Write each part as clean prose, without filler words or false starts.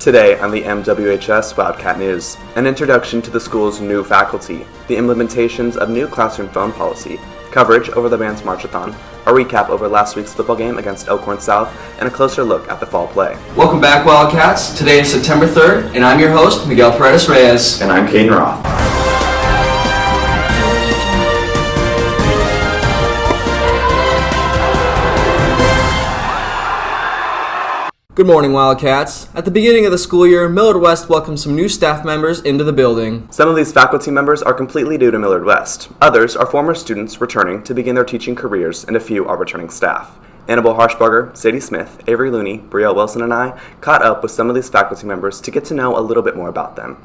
Today on the MWHS Wildcat News, an introduction to the school's new faculty, the implementations of new classroom phone policy, coverage over the band's march-a-thon, a recap over last week's football game against Elkhorn South, and a closer look at the fall play. Welcome back, Wildcats. Today is September 3rd, and I'm your host, Miguel Paredes Reyes. And I'm Caden Roth. Good morning, Wildcats. At the beginning of the school year, Millard West welcomed some new staff members into the building. Some of these faculty members are completely new to Millard West. Others are former students returning to begin their teaching careers, and a few are returning staff. Annabelle Harshbarger, Sadie Smith, Avery Looney, Brielle Wilson, and I caught up with some of these faculty members to get to know a little bit more about them.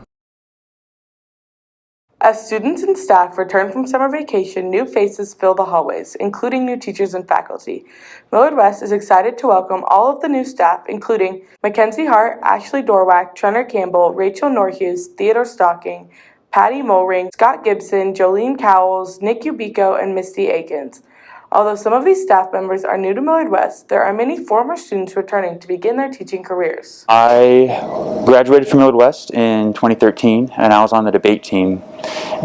As students and staff return from summer vacation, new faces fill the hallways, including new teachers and faculty. Millard West is excited to welcome all of the new staff, including Mackenzie Hart, Ashley Dorwack, Trenner Campbell, Rachel Norhuse, Theodore Stocking, Patty Mulring, Scott Gibson, Jolene Cowles, Nick Ubico, and Misty Akins. Although some of these staff members are new to Millard West, there are many former students returning to begin their teaching careers. I graduated from Millard West in 2013, and I was on the debate team.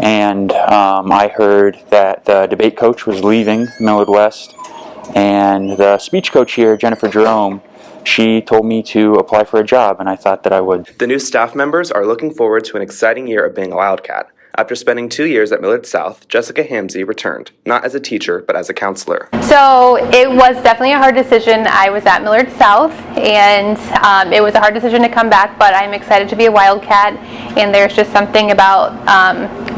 And I heard that the debate coach was leaving Millard West, and the speech coach here, Jennifer Jerome, she told me to apply for a job, and I thought that I would. The new staff members are looking forward to an exciting year of being a Wildcat. After spending 2 years at Millard South, Jessica Hamsey returned, not as a teacher, but as a counselor. So it was definitely a hard decision. I was at Millard South, and it was a hard decision to come back, but I'm excited to be a Wildcat, and there's just something about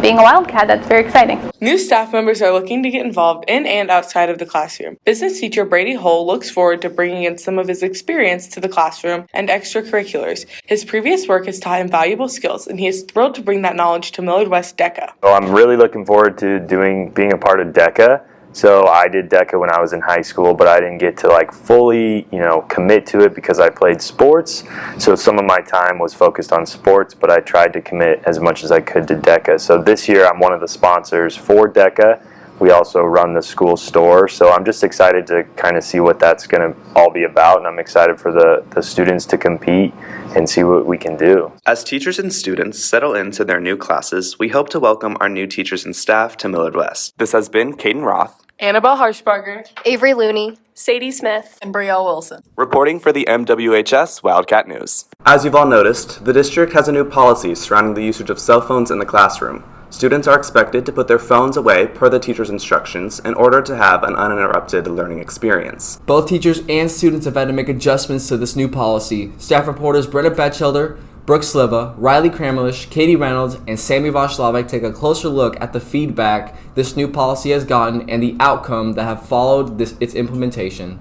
being a Wildcat that's very exciting. New staff members are looking to get involved in and outside of the classroom. Business teacher Brady Hull looks forward to bringing in some of his experience to the classroom and extracurriculars. His previous work has taught him valuable skills, and he is thrilled to bring that knowledge to Millard West DECA. Well, I'm really looking forward to being a part of DECA. So I did DECA when I was in high school, but I didn't get to fully, commit to it because I played sports. So some of my time was focused on sports, but I tried to commit as much as I could to DECA. So this year I'm one of the sponsors for DECA. We also run the school store, so I'm just excited to kind of see what that's going to all be about, and I'm excited for the students to compete and see what we can do. As teachers and students settle into their new classes, we hope to welcome our new teachers and staff to Millard West. This has been Caden Roth, Annabelle Harshbarger, Avery Looney, Sadie Smith, and Brielle Wilson, reporting for the MWHS Wildcat News. As you've all noticed, the district has a new policy surrounding the usage of cell phones in the classroom. Students are expected to put their phones away per the teacher's instructions in order to have an uninterrupted learning experience. Both teachers and students have had to make adjustments to this new policy. Staff reporters Brenna Batchelder, Brooke Sliva, Riley Kramlish, Katie Reynolds, and Sammy Vashlavik take a closer look at the feedback this new policy has gotten and the outcome that have followed its implementation.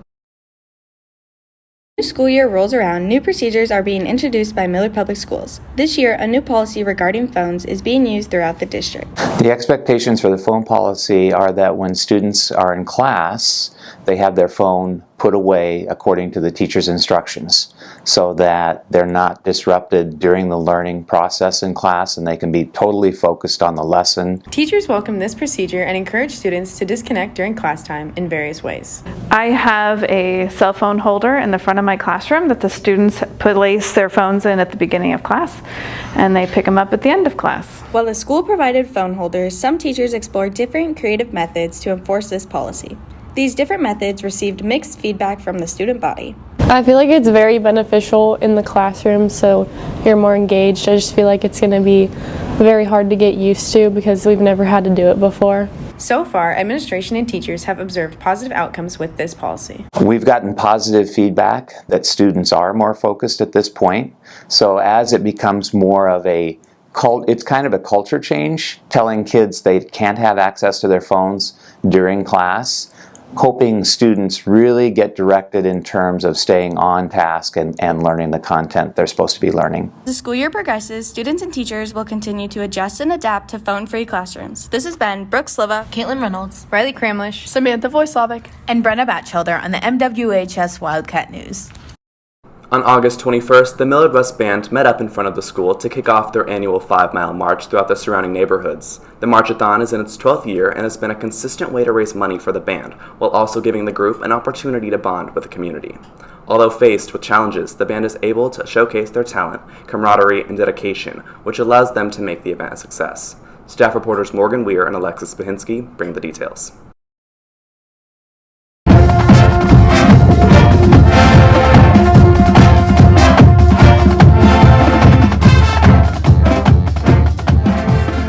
New school year rolls around, new procedures are being introduced by Millard Public Schools. This year, a new policy regarding phones is being used throughout the district. The expectations for the phone policy are that when students are in class, they have their phone put away according to the teacher's instructions so that they're not disrupted during the learning process in class and they can be totally focused on the lesson. Teachers welcome this procedure and encourage students to disconnect during class time in various ways. I have a cell phone holder in the front of my classroom that the students place their phones in at the beginning of class and they pick them up at the end of class. While the school provided phone holders, some teachers explored different creative methods to enforce this policy. These different methods received mixed feedback from the student body. I feel like it's very beneficial in the classroom, so you're more engaged. I just feel like it's going to be very hard to get used to because we've never had to do it before. So far, administration and teachers have observed positive outcomes with this policy. We've gotten positive feedback that students are more focused at this point. So as it becomes more of it's kind of a culture change, telling kids they can't have access to their phones during class, hoping students really get directed in terms of staying on task and learning the content they're supposed to be learning. As the school year progresses, students and teachers will continue to adjust and adapt to phone-free classrooms. This has been Brooke Sliva, Caitlin Reynolds, Riley Kramlish, Samantha Vojslavic, and Brenna Batchelder on the MWHS Wildcat News. On August 21st, the Millard West Band met up in front of the school to kick off their annual 5-mile march throughout the surrounding neighborhoods. The march-a-thon is in its 12th year and has been a consistent way to raise money for the band, while also giving the group an opportunity to bond with the community. Although faced with challenges, the band is able to showcase their talent, camaraderie, and dedication, which allows them to make the event a success. Staff reporters Morgan Weir and Alexis Bahinsky bring the details.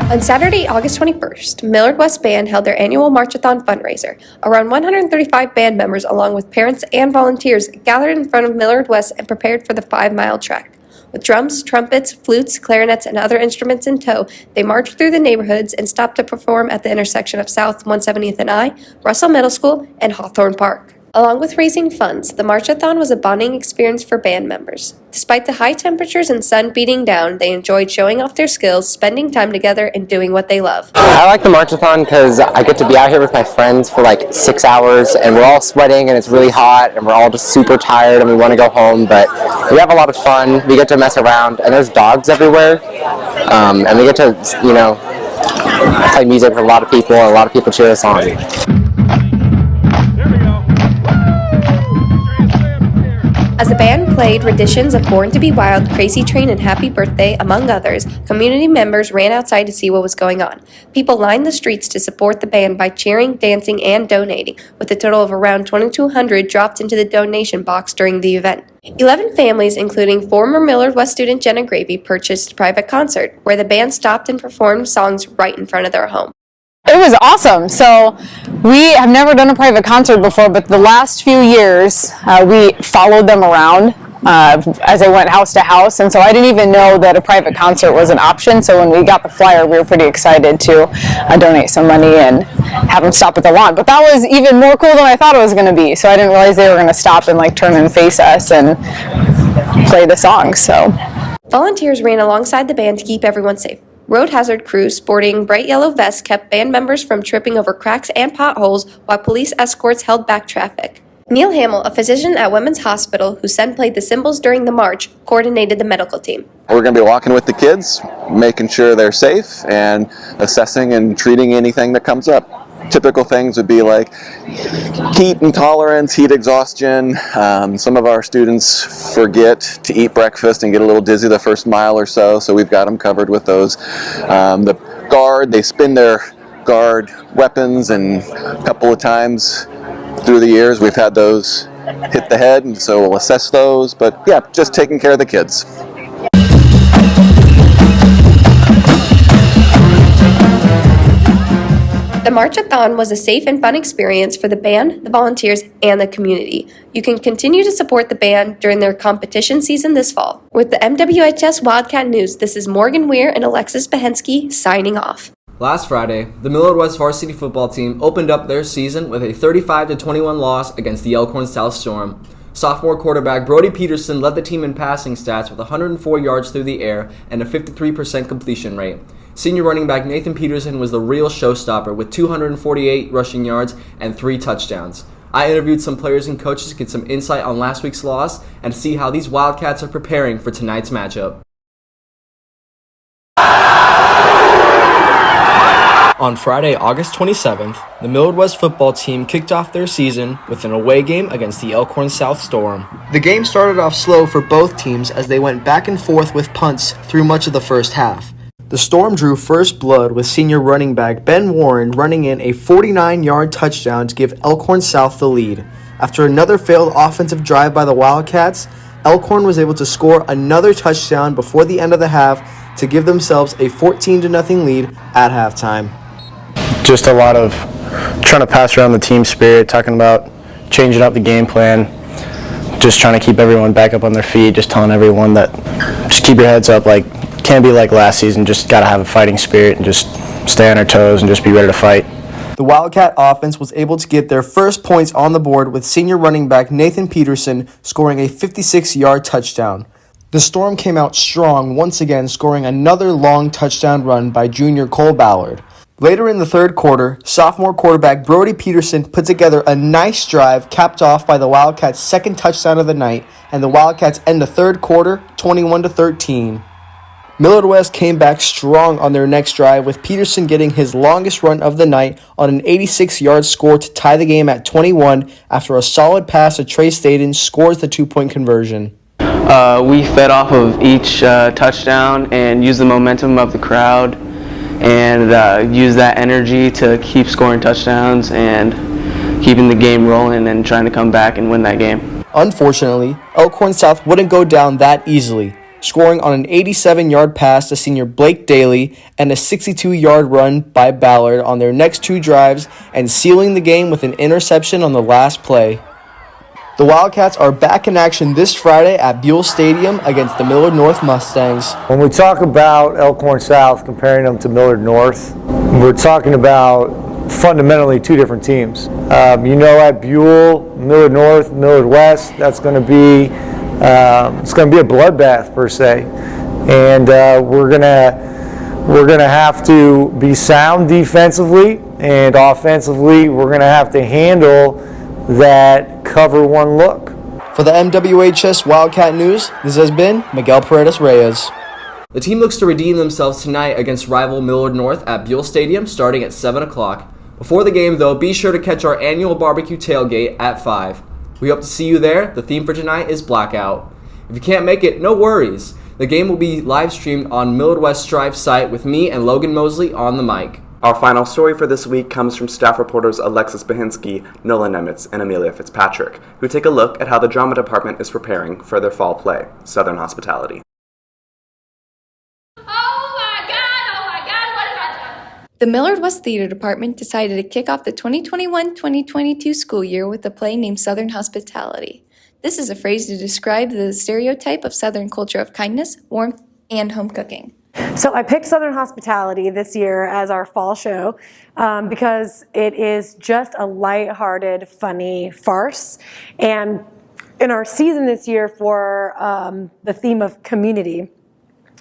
On Saturday, August 21st, Millard West Band held their annual March-a-thon fundraiser. Around 135 band members, along with parents and volunteers, gathered in front of Millard West and prepared for the 5-mile trek. With drums, trumpets, flutes, clarinets, and other instruments in tow, they marched through the neighborhoods and stopped to perform at the intersection of South 170th and I, Russell Middle School, and Hawthorne Park. Along with raising funds, the March-a-thon was a bonding experience for band members. Despite the high temperatures and sun beating down, they enjoyed showing off their skills, spending time together, and doing what they love. I like the March-a-thon because I get to be out here with my friends for like 6 hours, and we're all sweating, and it's really hot, and we're all just super tired, and we want to go home, but we have a lot of fun. We get to mess around, and there's dogs everywhere, and we get to, play music for a lot of people, and a lot of people cheer us on. As the band played renditions of Born to be Wild, Crazy Train, and Happy Birthday, among others, community members ran outside to see what was going on. People lined the streets to support the band by cheering, dancing, and donating, with a total of around $2,200 dropped into the donation box during the event. 11 families, including former Millard West student Jenna Gravy, purchased a private concert, where the band stopped and performed songs right in front of their home. It was awesome. So we have never done a private concert before, but the last few years we followed them around as they went house to house, and so I didn't even know that a private concert was an option. So when we got the flyer, we were pretty excited to donate some money and have them stop at the lawn. But that was even more cool than I thought it was going to be. So I didn't realize they were going to stop and turn and face us and play the songs. So Volunteers ran alongside the band to keep everyone safe. Road hazard crews sporting bright yellow vests kept band members from tripping over cracks and potholes, while police escorts held back traffic. Neil Hamill, a physician at Women's Hospital whose son played the cymbals during the march, coordinated the medical team. We're going to be walking with the kids, making sure they're safe, and assessing and treating anything that comes up. Typical things would be like heat intolerance, heat exhaustion. Some of our students forget to eat breakfast and get a little dizzy the first mile or so we've got them covered with those. The guard, they spin their guard weapons, and a couple of times through the years we've had those hit the head, and so we'll assess those, but yeah, just taking care of the kids. The March-a-thon was a safe and fun experience for the band, the volunteers, and the community. You can continue to support the band during their competition season this fall. With the MWHS Wildcat News, this is Morgan Weir and Alexis Bahinsky signing off. Last Friday, the Millard West varsity football team opened up their season with a 35-21 loss against the Elkhorn South Storm. Sophomore quarterback Brody Peterson led the team in passing stats with 104 yards through the air and a 53% completion rate. Senior running back Nathan Peterson was the real showstopper with 248 rushing yards and 3 touchdowns. I interviewed some players and coaches to get some insight on last week's loss and to see how these Wildcats are preparing for tonight's matchup. On Friday, August 27th, the Millard West football team kicked off their season with an away game against the Elkhorn South Storm. The game started off slow for both teams as they went back and forth with punts through much of the first half. The Storm drew first blood with senior running back Ben Warren running in a 49-yard touchdown to give Elkhorn South the lead. After another failed offensive drive by the Wildcats, Elkhorn was able to score another touchdown before the end of the half to give themselves a 14-0 lead at halftime. Just a lot of trying to pass around the team spirit, talking about changing up the game plan, just trying to keep everyone back up on their feet, just telling everyone that just keep your heads up, can't be like last season, just got to have a fighting spirit and just stay on our toes and just be ready to fight. The Wildcat offense was able to get their first points on the board with senior running back Nathan Peterson scoring a 56-yard touchdown. The Storm came out strong once again, scoring another long touchdown run by junior Cole Ballard. Later in the third quarter, sophomore quarterback Brody Peterson put together a nice drive capped off by the Wildcats' second touchdown of the night, and the Wildcats end the third quarter 21-13. Millard West came back strong on their next drive, with Peterson getting his longest run of the night on an 86-yard score to tie the game at 21 after a solid pass to Trey Staden scores the 2-point conversion. We fed off of each touchdown and used the momentum of the crowd and used that energy to keep scoring touchdowns and keeping the game rolling and trying to come back and win that game. Unfortunately, Elkhorn South wouldn't go down that easily, scoring on an 87-yard pass to senior Blake Daly and a 62-yard run by Ballard on their next two drives and sealing the game with an interception on the last play. The Wildcats are back in action this Friday at Buell Stadium against the Millard North Mustangs. When we talk about Elkhorn South, comparing them to Millard North, we're talking about fundamentally two different teams. At Buell, Millard North, Millard West, that's going to be it's going to be a bloodbath per se, and we're gonna have to be sound defensively, and offensively we're gonna have to handle that cover one look. For the MWHS Wildcat News, this has been Miguel Paredes Reyes. The team looks to redeem themselves tonight against rival Millard North at Buell Stadium starting at 7 o'clock. Before the game, though, be sure to catch our annual barbecue tailgate at 5. We hope to see you there. The theme for tonight is Blackout. If you can't make it, no worries. The game will be live streamed on Millard West Drive site with me and Logan Mosley on the mic. Our final story for this week comes from staff reporters Alexis Bahinsky, Nolan Nemitz, and Amelia Fitzpatrick, who take a look at how the drama department is preparing for their fall play, Southern Hospitality. The Millard West Theater Department decided to kick off the 2021-2022 school year with a play named Southern Hospitality. This is a phrase to describe the stereotype of Southern culture of kindness, warmth, and home cooking. So I picked Southern Hospitality this year as our fall show because it is just a lighthearted, funny farce. And in our season this year for the theme of community,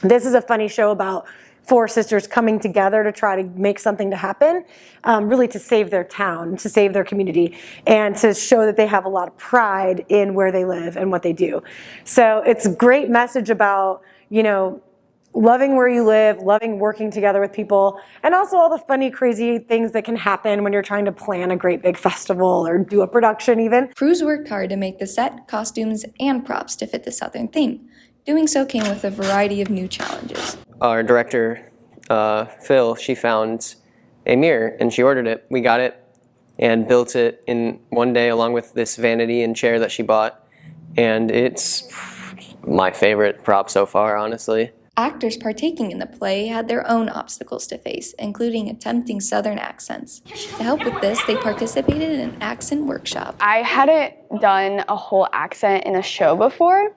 this is a funny show about four sisters coming together to try to make something to happen, really to save their town, to save their community, and to show that they have a lot of pride in where they live and what they do. So it's a great message about, loving where you live, loving working together with people, and also all the funny, crazy things that can happen when you're trying to plan a great big festival or do a production even. Crews worked hard to make the set, costumes, and props to fit the Southern theme. Doing so came with a variety of new challenges. Our director, Phil, she found a mirror and she ordered it. We got it and built it in one day along with this vanity and chair that she bought. And it's my favorite prop so far, honestly. Actors partaking in the play had their own obstacles to face, including attempting Southern accents. To help with this, they participated in an accent workshop. I hadn't done a whole accent in a show before,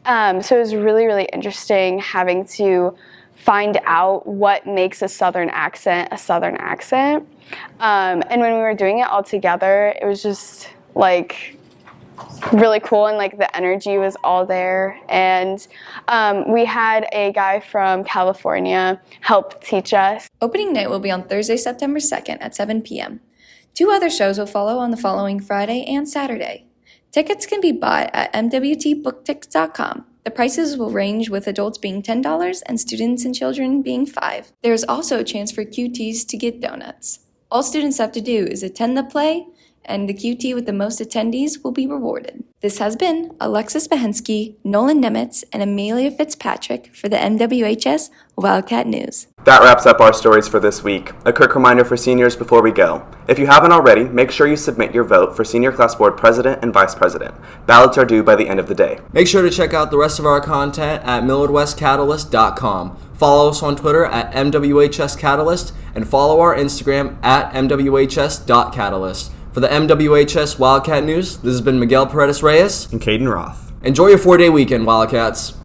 so it was really, really interesting having to find out what makes a Southern accent a Southern accent. And when we were doing it all together, it was just really cool, and the energy was all there. And we had a guy from California help teach us. Opening night will be on Thursday, September 2nd at 7 p.m. 2 other shows will follow on the following Friday and Saturday. Tickets can be bought at mwtbooktickets.com. The prices will range, with adults being $10 and students and children being $5. There is also a chance for QTs to get donuts. All students have to do is attend the play, and the QT with the most attendees will be rewarded. This has been Alexis Bahinsky, Nolan Nemitz, and Amelia Fitzpatrick for the MWHS Wildcat News. That wraps up our stories for this week. A quick reminder for seniors before we go. If you haven't already, make sure you submit your vote for Senior Class Board President and Vice President. Ballots are due by the end of the day. Make sure to check out the rest of our content at millardwestcatalyst.com. Follow us on Twitter at MWHSCatalyst and follow our Instagram at MWHS.Catalyst. For the MWHS Wildcat News, this has been Miguel Paredes Reyes and Caden Roth. Enjoy your 4-day weekend, Wildcats.